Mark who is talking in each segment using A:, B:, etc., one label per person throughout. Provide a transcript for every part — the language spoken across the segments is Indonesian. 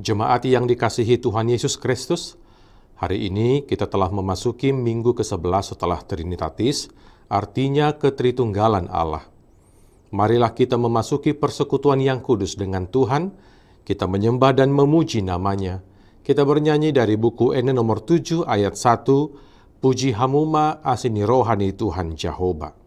A: Jemaat yang dikasihi Tuhan Yesus Kristus, hari ini kita telah memasuki minggu ke-11 setelah Trinitatis, artinya ketritunggalan Allah. Marilah kita memasuki persekutuan yang kudus dengan Tuhan, kita menyembah dan memuji namanya. Kita bernyanyi dari buku Ene nomor 7 ayat 1, Puji Hamuma Asini Rohani Tuhan Jehovah.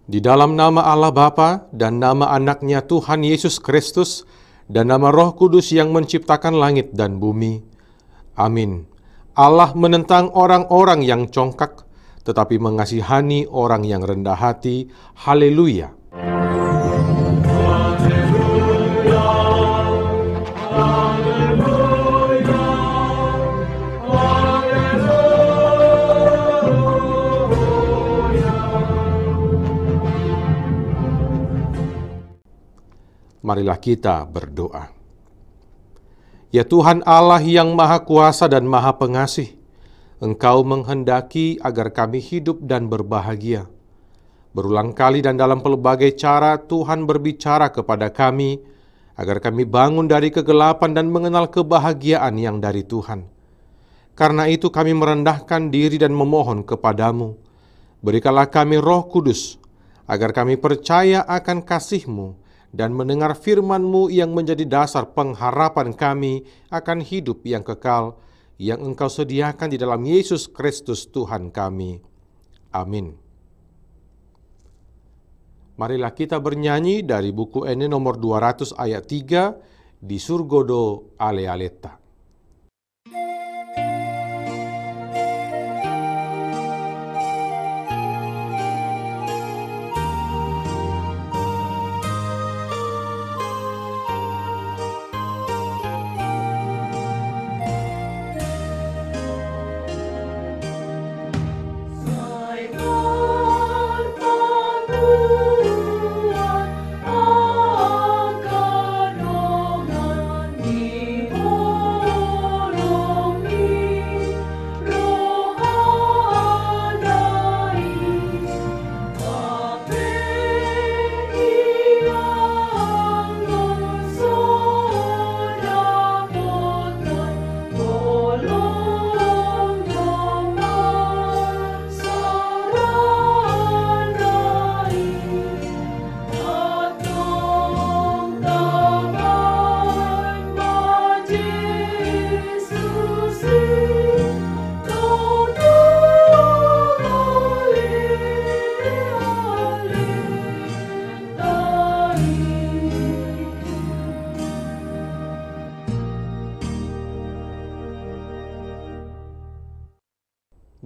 A: Di dalam nama Allah Bapa dan nama anaknya Tuhan Yesus Kristus dan nama Roh Kudus yang menciptakan langit dan bumi. Amin. Allah menentang orang-orang yang congkak, tetapi mengasihani orang yang rendah hati. Haleluya. Marilah kita berdoa. Ya Tuhan Allah yang Maha Kuasa dan Maha Pengasih, Engkau menghendaki agar kami hidup dan berbahagia. Berulang kali dan dalam pelbagai cara Tuhan berbicara kepada kami, agar kami bangun dari kegelapan dan mengenal kebahagiaan yang dari Tuhan. Karena itu kami merendahkan diri dan memohon kepadamu, berikanlah kami Roh Kudus, agar kami percaya akan kasih-Mu, dan mendengar firman-Mu yang menjadi dasar pengharapan kami akan hidup yang kekal, yang Engkau sediakan di dalam Yesus Kristus Tuhan kami. Amin. Marilah kita bernyanyi dari buku Ene nomor 200 ayat 3, di Surgodo Ale Aleta.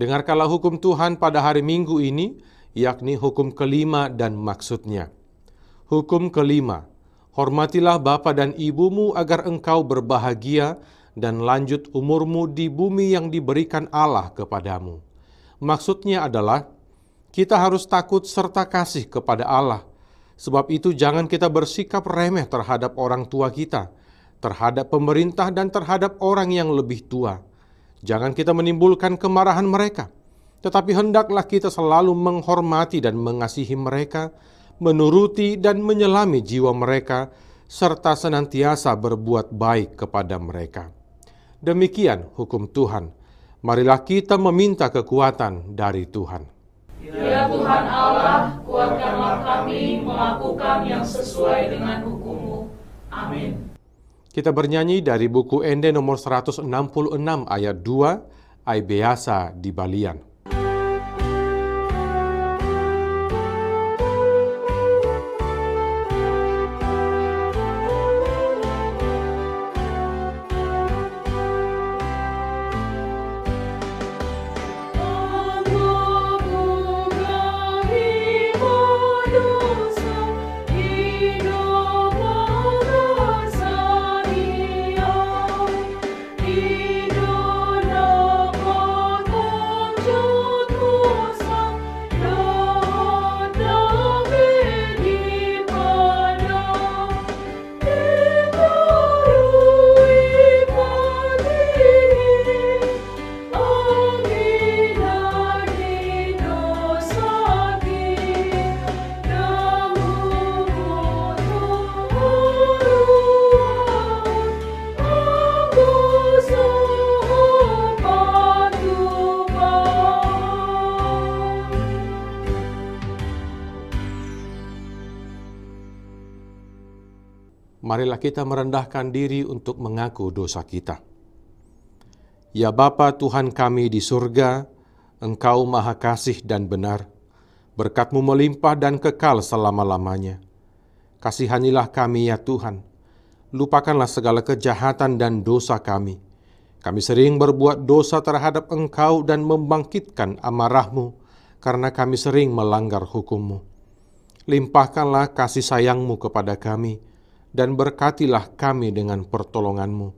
A: Dengarkanlah hukum Tuhan pada hari Minggu ini, yakni hukum kelima dan maksudnya. Hukum kelima, hormatilah bapa dan ibumu agar engkau berbahagia dan lanjut umurmu di bumi yang diberikan Allah kepadamu. Maksudnya adalah, kita harus takut serta kasih kepada Allah. Sebab itu jangan kita bersikap remeh terhadap orang tua kita, terhadap pemerintah dan terhadap orang yang lebih tua. Jangan kita menimbulkan kemarahan mereka, tetapi hendaklah kita selalu menghormati dan mengasihi mereka, menuruti dan menyelami jiwa mereka, serta senantiasa berbuat baik kepada mereka. Demikian hukum Tuhan. Marilah kita meminta kekuatan dari Tuhan.
B: Ya Tuhan Allah, kuatkanlah kami melakukan yang sesuai dengan hukum-Mu. Amin.
A: Kita bernyanyi dari buku Ende nomor 166 ayat 2, Ai Beasa di Balian. Marilah kita merendahkan diri untuk mengaku dosa kita. Ya Bapa Tuhan kami di surga, Engkau Maha Kasih dan benar. Berkat-Mu melimpah dan kekal selama-lamanya. Kasihanilah kami ya Tuhan. Lupakanlah segala kejahatan dan dosa kami. Kami sering berbuat dosa terhadap Engkau dan membangkitkan amarah-Mu, karena kami sering melanggar hukum-Mu. Limpahkanlah kasih sayang-Mu kepada kami, dan berkatilah kami dengan pertolongan-Mu.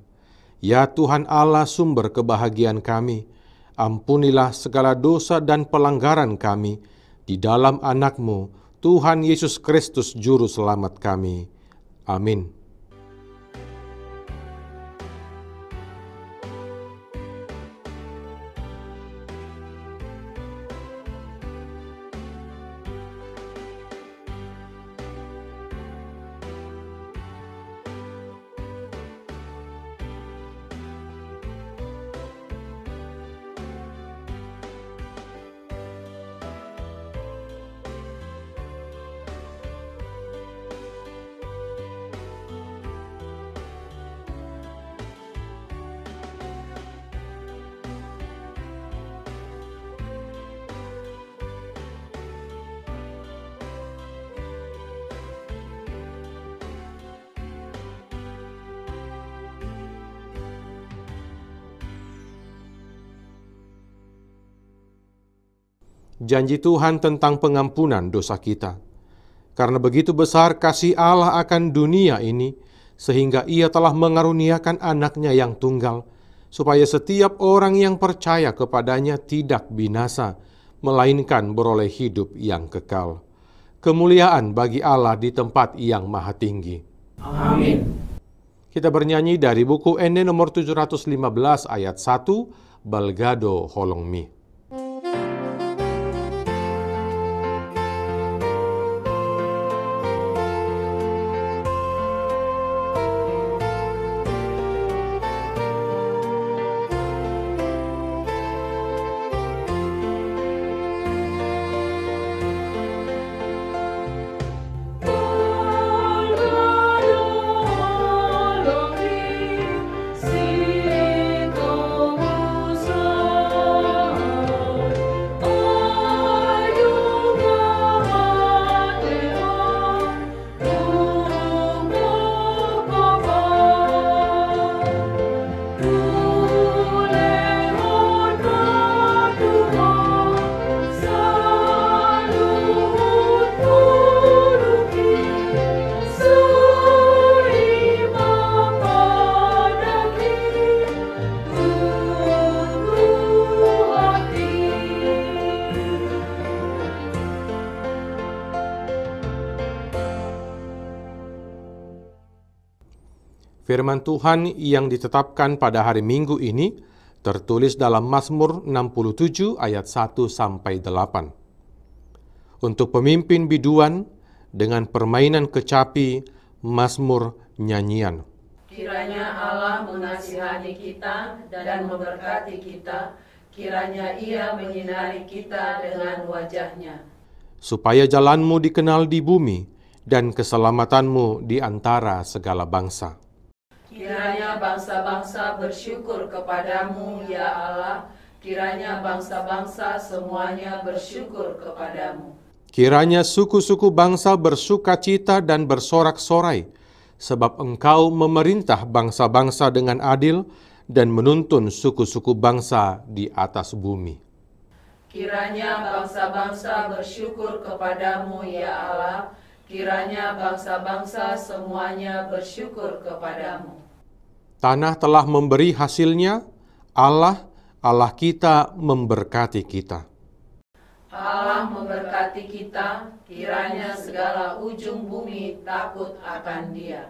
A: Ya Tuhan Allah, sumber kebahagiaan kami, ampunilah segala dosa dan pelanggaran kami di dalam anak-Mu, Tuhan Yesus Kristus Juru Selamat kami. Amin. Janji Tuhan tentang pengampunan dosa kita. Karena begitu besar kasih Allah akan dunia ini, sehingga Ia telah mengaruniakan anaknya yang tunggal, supaya setiap orang yang percaya kepadanya tidak binasa, melainkan beroleh hidup yang kekal. Kemuliaan bagi Allah di tempat yang maha tinggi.
B: Amin.
A: Kita bernyanyi dari buku Ende nomor 715 ayat 1, Balgado Holong Mi. Firman Tuhan yang ditetapkan pada hari Minggu ini tertulis dalam Mazmur 67 ayat 1-8. Untuk pemimpin biduan dengan permainan kecapi, Mazmur nyanyian.
B: Kiranya Allah mengasihani kita dan memberkati kita. Kiranya Ia menyinari kita dengan wajah-Nya,
A: supaya jalanmu dikenal di bumi, dan keselamatanmu di antara segala bangsa.
B: Kiranya bangsa-bangsa bersyukur kepadamu, ya Allah. Kiranya bangsa-bangsa semuanya bersyukur kepadamu.
A: Kiranya suku-suku bangsa bersukacita dan bersorak-sorai, sebab Engkau memerintah bangsa-bangsa dengan adil dan menuntun suku-suku bangsa di atas bumi.
B: Kiranya bangsa-bangsa bersyukur kepadamu, ya Allah. Kiranya bangsa-bangsa semuanya bersyukur kepadamu.
A: Tanah telah memberi hasilnya, Allah kita memberkati kita.
B: Allah memberkati kita, kiranya segala ujung bumi takut akan Dia.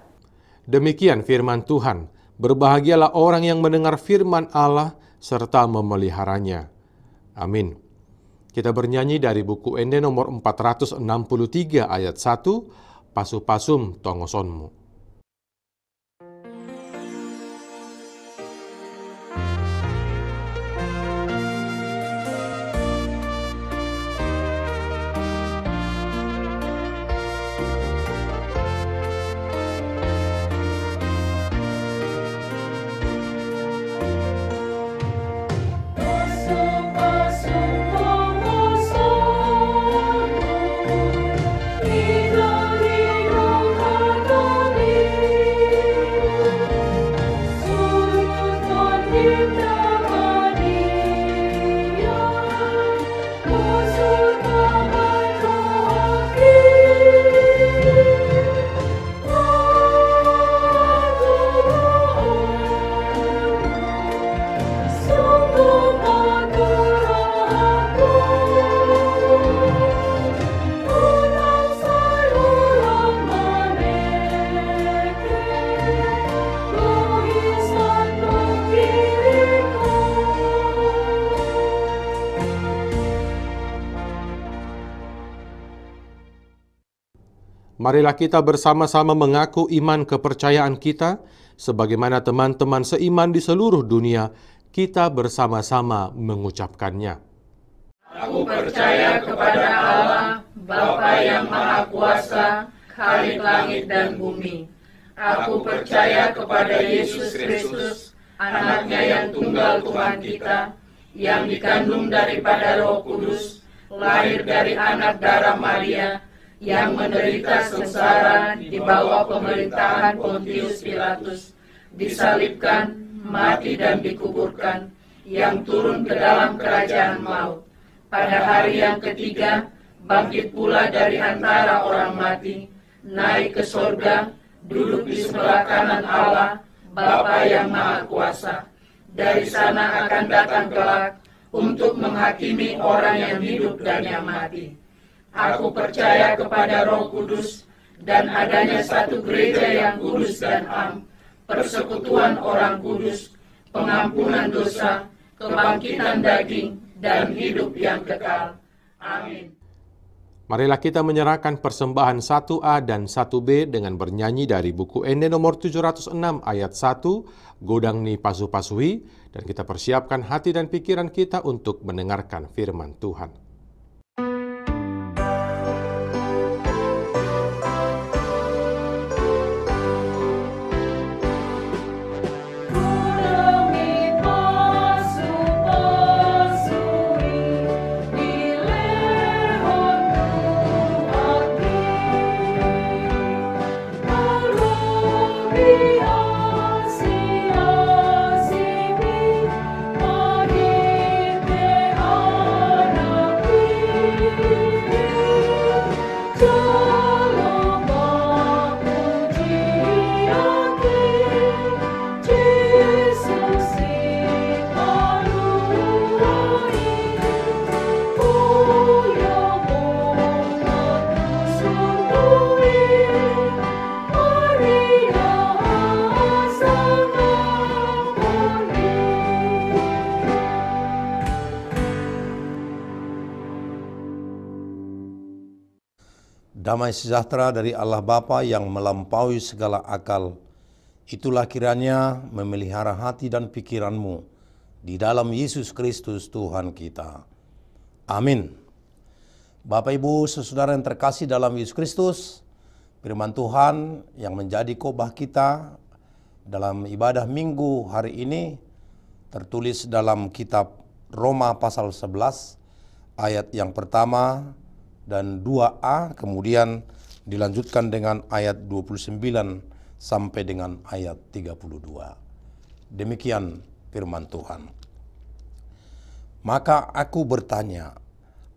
A: Demikian firman Tuhan. Berbahagialah orang yang mendengar firman Allah serta memeliharanya. Amin. Kita bernyanyi dari buku Ende nomor 463 ayat 1, Pasu-pasum tongosonmu. Marilah kita bersama-sama mengaku iman kepercayaan kita, sebagaimana teman-teman seiman di seluruh dunia, kita bersama-sama mengucapkannya.
B: Aku percaya kepada Allah, Bapa yang Maha Kuasa, Khalik langit dan bumi. Aku percaya kepada Yesus Kristus, Anak-Nya yang tunggal Tuhan kita, yang dikandung daripada Roh Kudus, lahir dari anak darah Maria, yang menderita sengsara di bawah pemerintahan Pontius Pilatus, disalibkan, mati dan dikuburkan, yang turun ke dalam kerajaan maut. Pada hari yang ketiga, bangkit pula dari antara orang mati, naik ke sorga, duduk di sebelah kanan Allah, Bapa yang Maha Kuasa. Dari sana akan datang kelak untuk menghakimi orang yang hidup dan yang mati. Aku percaya kepada Roh Kudus dan adanya satu gereja yang kudus dan am, persekutuan orang kudus, pengampunan dosa, kebangkitan daging, dan hidup yang kekal. Amin.
A: Marilah kita menyerahkan persembahan 1A dan 1B dengan bernyanyi dari buku Ende nomor 706 ayat 1, Godang ni pasu-pasui, dan kita persiapkan hati dan pikiran kita untuk mendengarkan firman Tuhan.
C: Damai sejahtera dari Allah Bapa yang melampaui segala akal, itulah kiranya memelihara hati dan pikiranmu di dalam Yesus Kristus Tuhan kita. Amin. Bapak Ibu saudara yang terkasih dalam Yesus Kristus, firman Tuhan yang menjadi khotbah kita dalam ibadah minggu hari ini tertulis dalam kitab Roma pasal 11 ayat yang pertama dan 2a, kemudian dilanjutkan dengan ayat 29 sampai dengan ayat 32. Demikian firman Tuhan. Maka aku bertanya,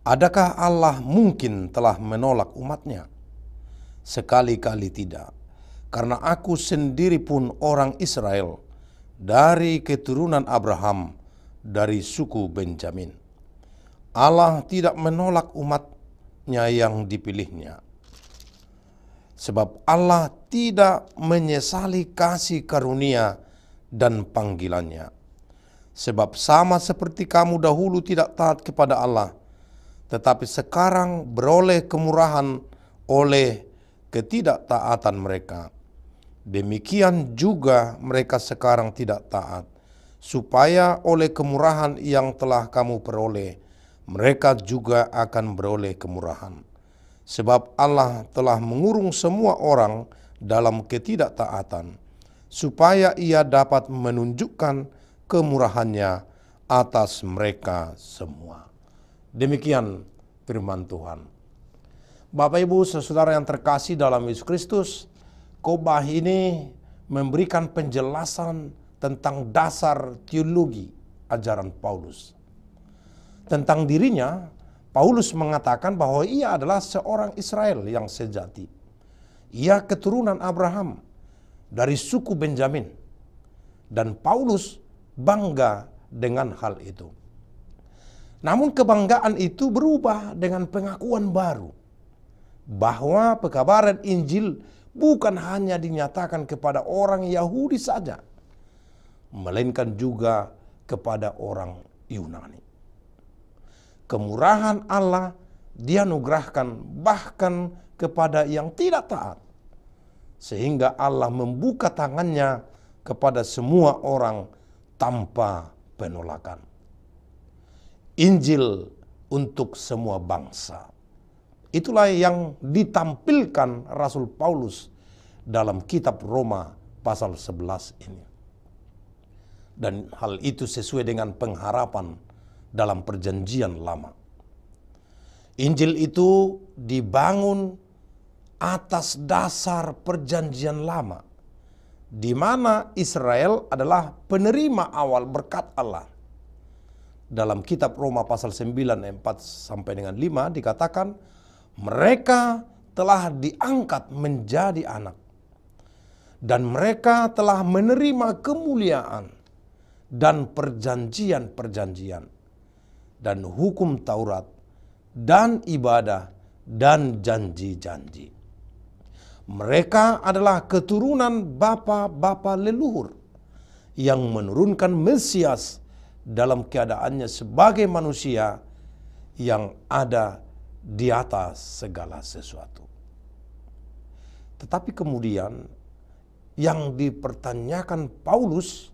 C: adakah Allah mungkin telah menolak umatnya? Sekali-kali tidak, karena aku sendiri pun orang Israel, dari keturunan Abraham, dari suku Benjamin. Allah tidak menolak umatnya yang dipilihnya. Sebab Allah tidak menyesali kasih karunia dan panggilannya. Sebab sama seperti kamu dahulu tidak taat kepada Allah, tetapi sekarang beroleh kemurahan oleh ketidaktaatan mereka. Demikian juga mereka sekarang tidak taat, supaya oleh kemurahan yang telah kamu peroleh, mereka juga akan beroleh kemurahan. Sebab Allah telah mengurung semua orang dalam ketidaktaatan, supaya Ia dapat menunjukkan kemurahannya atas mereka semua. Demikian firman Tuhan. Bapak Ibu saudara yang terkasih dalam Yesus Kristus, khotbah ini memberikan penjelasan tentang dasar teologi ajaran Paulus. Tentang dirinya, Paulus mengatakan bahwa ia adalah seorang Israel yang sejati. Ia keturunan Abraham dari suku Benjamin. Dan Paulus bangga dengan hal itu. Namun kebanggaan itu berubah dengan pengakuan baru. Bahwa pekabaran Injil bukan hanya dinyatakan kepada orang Yahudi saja, melainkan juga kepada orang Yunani. Kemurahan Allah dianugerahkan bahkan kepada yang tidak taat, sehingga Allah membuka tangannya kepada semua orang tanpa penolakan. Injil untuk semua bangsa. Itulah yang ditampilkan Rasul Paulus dalam kitab Roma pasal 11 ini. Dan hal itu sesuai dengan pengharapan dalam perjanjian lama. Injil itu dibangun atas dasar perjanjian lama, di mana Israel adalah penerima awal berkat Allah. Dalam kitab Roma pasal 9 ayat 4 sampai dengan 5 dikatakan, mereka telah diangkat menjadi anak, dan mereka telah menerima kemuliaan dan perjanjian-perjanjian, dan hukum Taurat, dan ibadah, dan janji-janji. Mereka adalah keturunan bapa-bapa leluhur yang menurunkan Mesias dalam keadaannya sebagai manusia yang ada di atas segala sesuatu. Tetapi kemudian yang dipertanyakan Paulus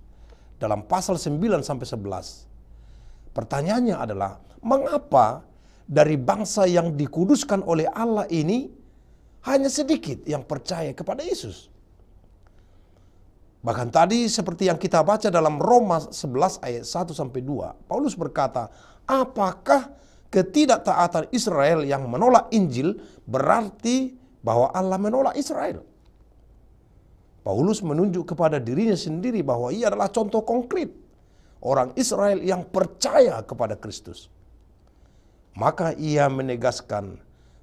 C: dalam pasal 9 sampai 11, pertanyaannya adalah, mengapa dari bangsa yang dikuduskan oleh Allah ini hanya sedikit yang percaya kepada Yesus? Bahkan tadi seperti yang kita baca dalam Roma 11 ayat 1 sampai 2, Paulus berkata, apakah ketidaktaatan Israel yang menolak Injil berarti bahwa Allah menolak Israel? Paulus menunjuk kepada dirinya sendiri bahwa ia adalah contoh konkret orang Israel yang percaya kepada Kristus. Maka ia menegaskan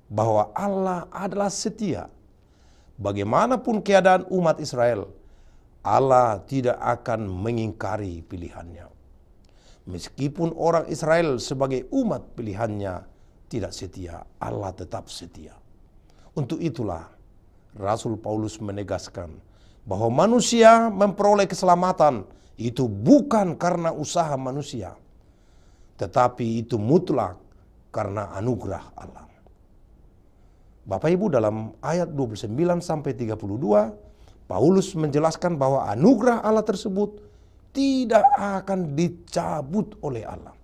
C: bahwa Allah adalah setia. Bagaimanapun keadaan umat Israel, Allah tidak akan mengingkari pilihannya. Meskipun orang Israel sebagai umat pilihannya tidak setia, Allah tetap setia. Untuk itulah Rasul Paulus menegaskan bahwa manusia memperoleh keselamatan itu bukan karena usaha manusia, tetapi itu mutlak karena anugerah Allah. Bapak Ibu, dalam ayat 29 sampai 32, Paulus menjelaskan bahwa anugerah Allah tersebut tidak akan dicabut oleh Allah.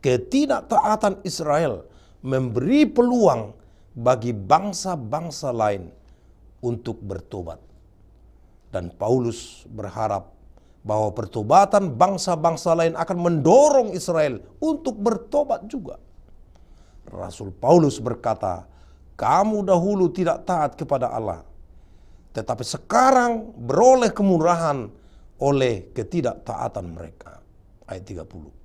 C: Ketidaktaatan Israel memberi peluang bagi bangsa-bangsa lain untuk bertobat. Dan Paulus berharap bahwa pertobatan bangsa-bangsa lain akan mendorong Israel untuk bertobat juga. Rasul Paulus berkata, kamu dahulu tidak taat kepada Allah, tetapi sekarang beroleh kemurahan oleh ketidaktaatan mereka. Ayat 30.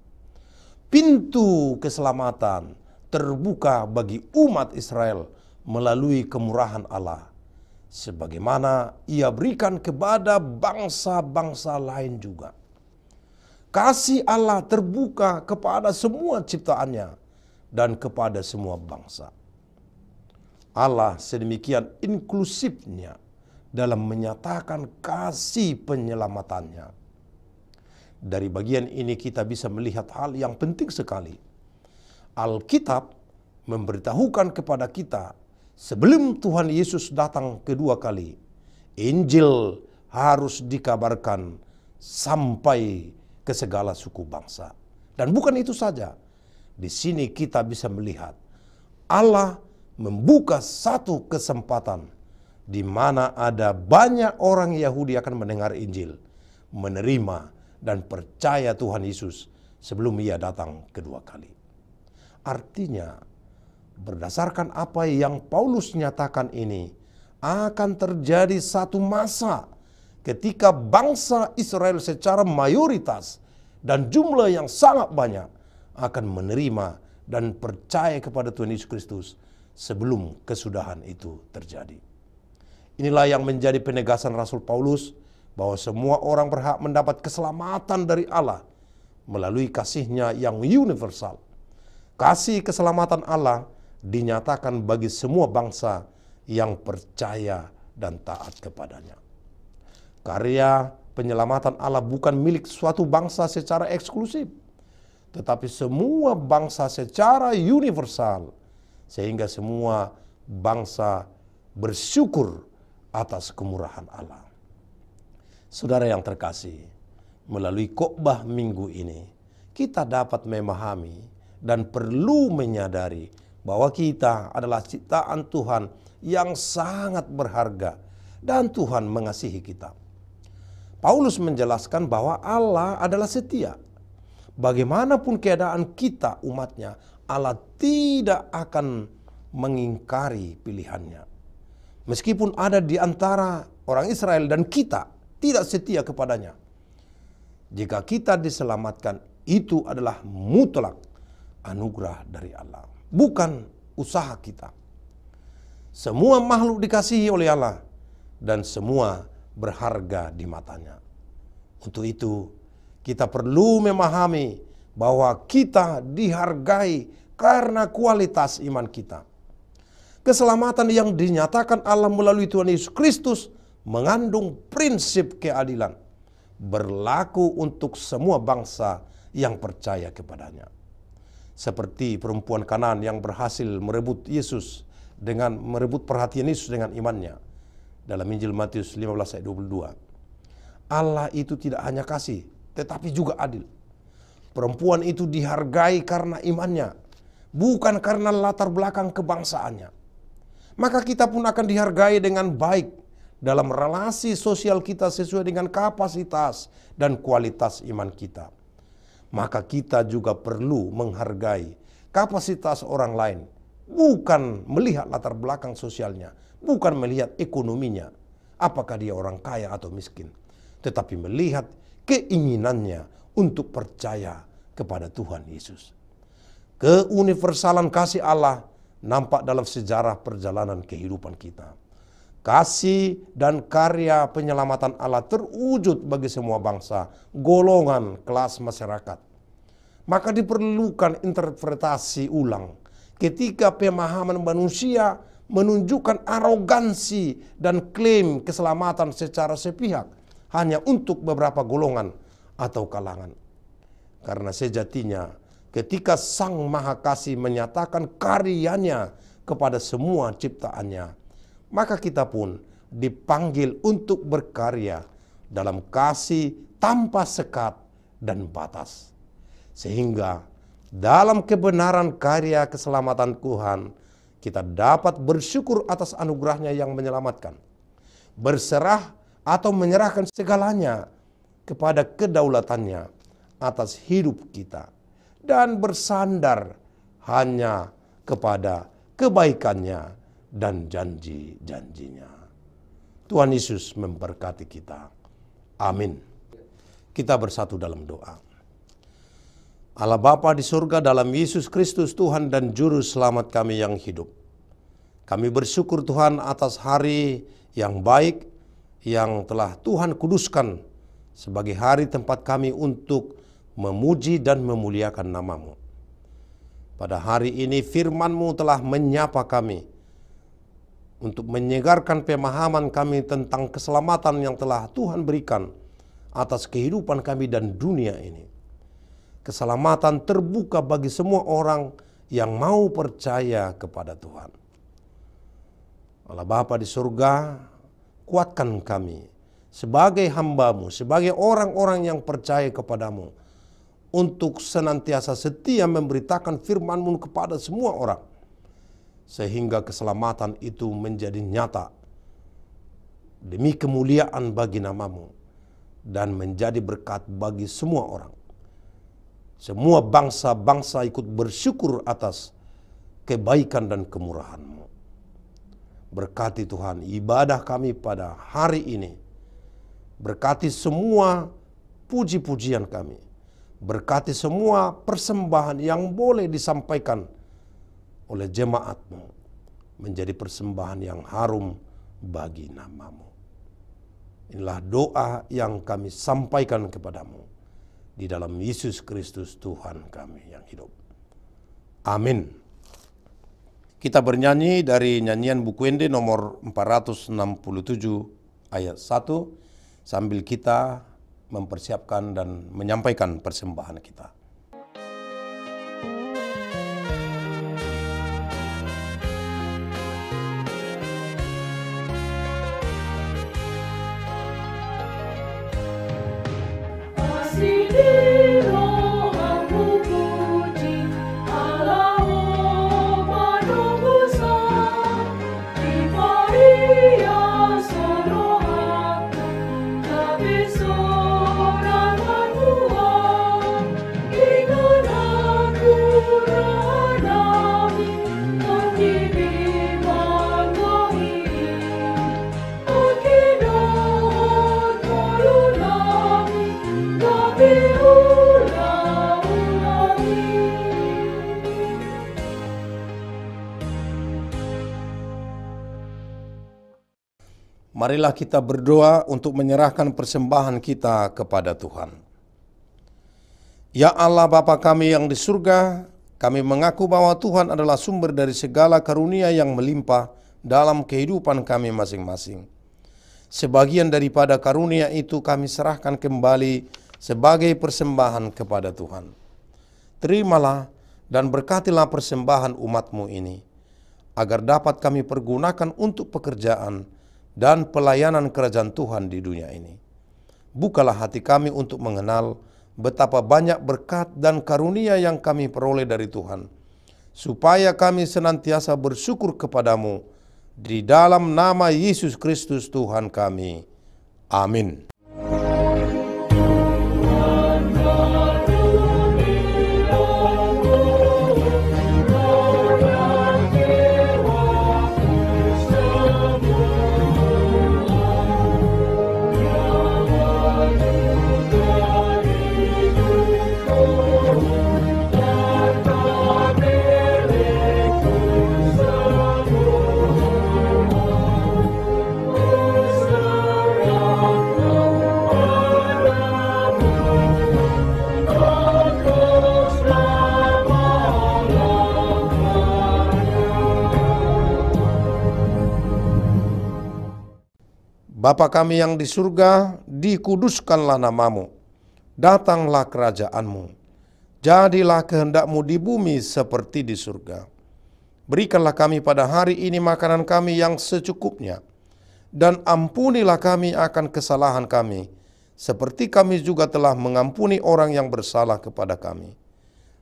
C: Pintu keselamatan terbuka bagi umat Israel melalui kemurahan Allah, sebagaimana Ia berikan kepada bangsa-bangsa lain juga. Kasih Allah terbuka kepada semua ciptaannya dan kepada semua bangsa. Allah sedemikian inklusifnya dalam menyatakan kasih penyelamatannya. Dari bagian ini kita bisa melihat hal yang penting sekali. Alkitab memberitahukan kepada kita sebelum Tuhan Yesus datang kedua kali, Injil harus dikabarkan sampai ke segala suku bangsa. Dan bukan itu saja. Di sini kita bisa melihat Allah membuka satu kesempatan di mana ada banyak orang Yahudi akan mendengar Injil, menerima dan percaya Tuhan Yesus sebelum Ia datang kedua kali. Artinya, berdasarkan apa yang Paulus nyatakan ini, akan terjadi satu masa ketika bangsa Israel secara mayoritas dan jumlah yang sangat banyak akan menerima dan percaya kepada Tuhan Yesus Kristus sebelum kesudahan itu terjadi. Inilah yang menjadi penegasan Rasul Paulus bahwa semua orang berhak mendapat keselamatan dari Allah melalui kasih-Nya yang universal. Kasih keselamatan Allah dinyatakan bagi semua bangsa yang percaya dan taat kepadanya. Karya penyelamatan Allah bukan milik suatu bangsa secara eksklusif, tetapi semua bangsa secara universal, sehingga semua bangsa bersyukur atas kemurahan Allah. Saudara yang terkasih, melalui khotbah minggu ini, kita dapat memahami dan perlu menyadari bahwa kita adalah ciptaan Tuhan yang sangat berharga dan Tuhan mengasihi kita. Paulus menjelaskan bahwa Allah adalah setia. Bagaimanapun keadaan kita umatnya, Allah tidak akan mengingkari pilihannya. Meskipun ada di antara orang Israel dan kita tidak setia kepadanya, jika kita diselamatkan, itu adalah mutlak anugerah dari Allah, bukan usaha kita. Semua makhluk dikasihi oleh Allah dan semua berharga di matanya. Untuk itu, kita perlu memahami bahwa kita dihargai karena kualitas iman kita. Keselamatan yang dinyatakan Allah melalui Tuhan Yesus Kristus mengandung prinsip keadilan, berlaku untuk semua bangsa yang percaya kepadanya. Seperti perempuan Kanaan yang berhasil merebut perhatian Yesus dengan imannya. Dalam Injil Matius 15 ayat 22. Allah itu tidak hanya kasih, tetapi juga adil. Perempuan itu dihargai karena imannya, bukan karena latar belakang kebangsaannya. Maka kita pun akan dihargai dengan baik dalam relasi sosial kita sesuai dengan kapasitas dan kualitas iman kita. Maka kita juga perlu menghargai kapasitas orang lain, bukan melihat latar belakang sosialnya, bukan melihat ekonominya, apakah dia orang kaya atau miskin, tetapi melihat keinginannya untuk percaya kepada Tuhan Yesus. Keuniversalan kasih Allah nampak dalam sejarah perjalanan kehidupan kita. Kasih dan karya penyelamatan Allah terwujud bagi semua bangsa, golongan, kelas masyarakat. Maka diperlukan interpretasi ulang ketika pemahaman manusia menunjukkan arogansi dan klaim keselamatan secara sepihak hanya untuk beberapa golongan atau kalangan. Karena sejatinya ketika Sang Maha Kasih menyatakan karyanya kepada semua ciptaannya, maka kita pun dipanggil untuk berkarya dalam kasih tanpa sekat dan batas. Sehingga dalam kebenaran karya keselamatan Tuhan, kita dapat bersyukur atas anugerahnya yang menyelamatkan, berserah atau menyerahkan segalanya kepada kedaulatannya atas hidup kita, dan bersandar hanya kepada kebaikannya dan janji-janjinya. Tuhan Yesus memberkati kita. Amin. Kita bersatu dalam doa. Allah Bapa di surga, dalam Yesus Kristus Tuhan dan Juru Selamat kami yang hidup, kami bersyukur Tuhan atas hari yang baik yang telah Tuhan kuduskan sebagai hari tempat kami untuk memuji dan memuliakan nama-Mu. Pada hari ini firman-Mu telah menyapa kami untuk menyegarkan pemahaman kami tentang keselamatan yang telah Tuhan berikan atas kehidupan kami dan dunia ini. Keselamatan terbuka bagi semua orang yang mau percaya kepada Tuhan. Allah Bapa di surga, kuatkan kami sebagai hamba-Mu, sebagai orang-orang yang percaya kepada-Mu, untuk senantiasa setia memberitakan firman-Mu kepada semua orang, sehingga keselamatan itu menjadi nyata demi kemuliaan bagi nama-Mu dan menjadi berkat bagi semua orang. Semua bangsa-bangsa ikut bersyukur atas kebaikan dan kemurahan-Mu. Berkati Tuhan ibadah kami pada hari ini. Berkati semua puji-pujian kami. Berkati semua persembahan yang boleh disampaikan oleh jemaat-Mu menjadi persembahan yang harum bagi nama-Mu. Inilah doa yang kami sampaikan kepada-Mu di dalam Yesus Kristus Tuhan kami yang hidup. Amin. Kita bernyanyi dari nyanyian Buku Ende nomor 467 ayat 1 sambil kita mempersiapkan dan menyampaikan persembahan kita. Marilah kita berdoa untuk menyerahkan persembahan kita kepada Tuhan. Ya Allah Bapa kami yang di surga, kami mengaku bahwa Tuhan adalah sumber dari segala karunia yang melimpah dalam kehidupan kami masing-masing. Sebagian daripada karunia itu kami serahkan kembali sebagai persembahan kepada Tuhan. Terimalah dan berkatilah persembahan umat-Mu ini, agar dapat kami pergunakan untuk pekerjaan dan pelayanan kerajaan Tuhan di dunia ini. Bukalah hati kami untuk mengenal betapa banyak berkat dan karunia yang kami peroleh dari Tuhan, supaya kami senantiasa bersyukur kepada-Mu di dalam nama Yesus Kristus Tuhan kami. Amin. Bapa kami yang di surga, dikuduskanlah nama-Mu, datanglah kerajaan-Mu, jadilah kehendak-Mu di bumi seperti di surga. Berikanlah kami pada hari ini makanan kami yang secukupnya, dan ampunilah kami akan kesalahan kami, seperti kami juga telah mengampuni orang yang bersalah kepada kami.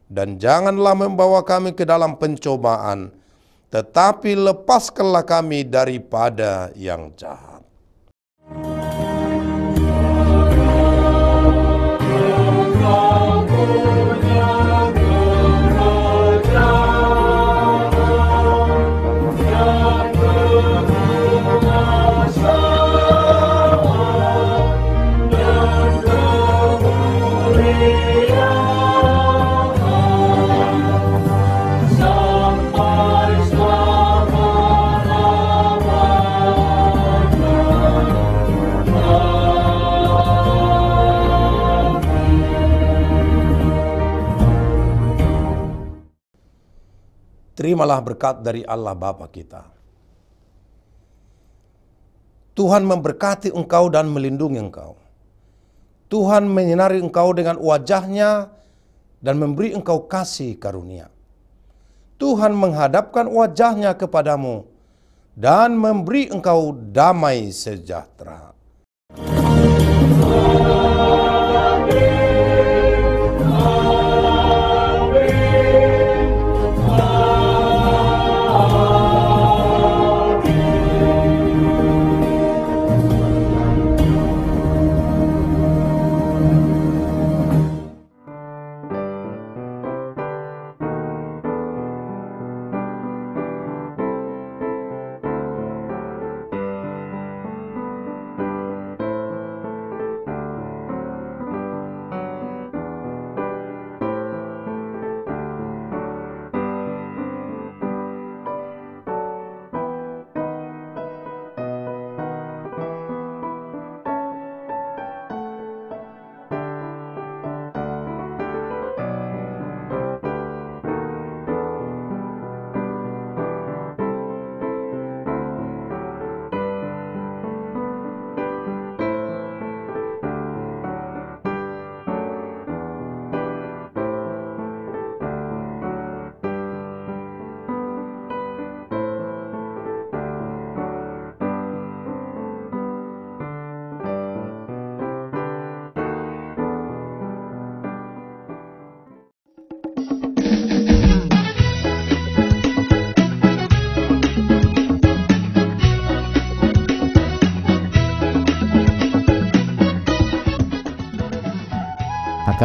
C: Dan janganlah membawa kami ke dalam pencobaan, tetapi lepaskanlah kami daripada yang jahat. Terimalah berkat dari Allah Bapa kita. Tuhan memberkati engkau dan melindungi engkau. Tuhan menyinari engkau dengan wajah-Nya dan memberi engkau kasih karunia. Tuhan menghadapkan wajah-Nya kepadamu dan memberi engkau damai sejahtera.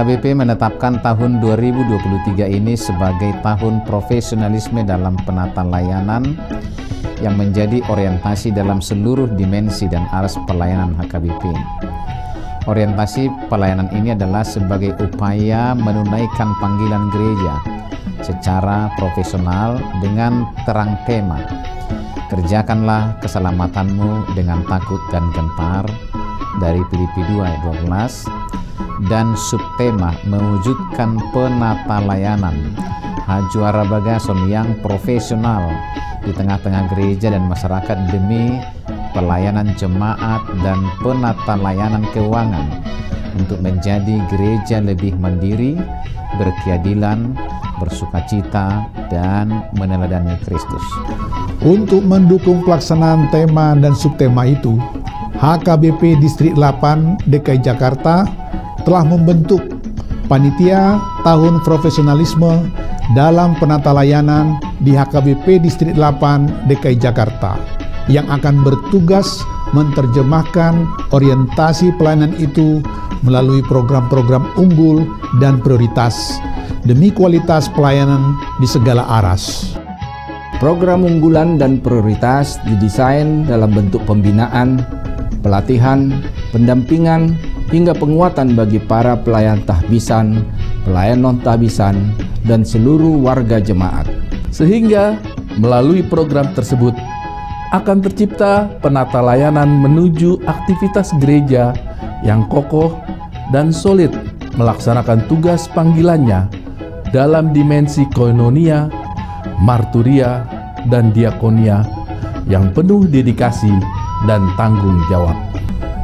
D: HKBP menetapkan tahun 2023 ini sebagai tahun profesionalisme dalam penata layanan yang menjadi orientasi dalam seluruh dimensi dan aras pelayanan HKBP. Orientasi pelayanan ini adalah sebagai upaya menunaikan panggilan gereja secara profesional dengan terang tema, kerjakanlah keselamatanmu dengan takut dan gentar, dari Filipi 2 ayat 12, dan subtema mewujudkan penata layanan Hajuara Bagason yang profesional di tengah-tengah gereja dan masyarakat demi pelayanan jemaat dan penata layanan keuangan untuk menjadi gereja lebih mandiri, berkeadilan, bersukacita, dan meneladani Kristus.
E: Untuk mendukung pelaksanaan tema dan subtema itu, HKBP Distrik 8 DKI Jakarta telah membentuk Panitia Tahun Profesionalisme dalam Penata Layanan di HKBP Distrik 8 DKI Jakarta yang akan bertugas menerjemahkan orientasi pelayanan itu melalui program-program unggul dan prioritas demi kualitas pelayanan di segala aras.
F: Program unggulan dan prioritas didesain dalam bentuk pembinaan, pelatihan, pendampingan, hingga penguatan bagi para pelayan tahbisan, pelayan non-tahbisan, dan seluruh warga jemaat. Sehingga melalui program tersebut akan tercipta penata layanan menuju aktivitas gereja yang kokoh dan solid melaksanakan tugas panggilannya dalam dimensi koinonia, marturia, dan diakonia yang penuh dedikasi dan tanggung jawab.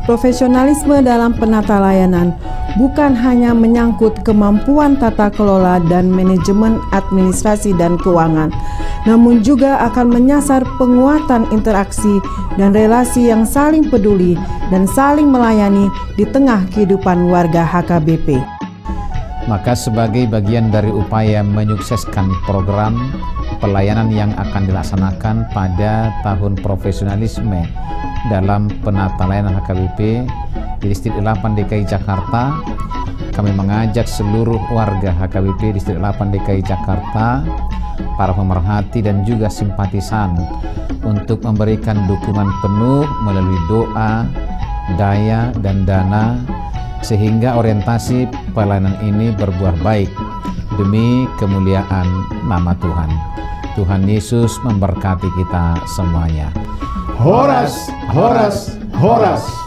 G: Profesionalisme dalam penata layanan bukan hanya menyangkut kemampuan tata kelola dan manajemen administrasi dan keuangan, namun juga akan menyasar penguatan interaksi dan relasi yang saling peduli dan saling melayani di tengah kehidupan warga HKBP.
D: Maka sebagai bagian dari upaya menyukseskan program pelayanan yang akan dilaksanakan pada tahun profesionalisme dalam penata layanan HKBP di Distrik 8 DKI Jakarta, kami mengajak seluruh warga HKBP Distrik 8 DKI Jakarta, para pemerhati dan juga simpatisan untuk memberikan dukungan penuh melalui doa, daya, dan dana sehingga orientasi pelayanan ini berbuah baik demi kemuliaan nama Tuhan. Tuhan Yesus memberkati kita semuanya.
E: Horas, horas, horas.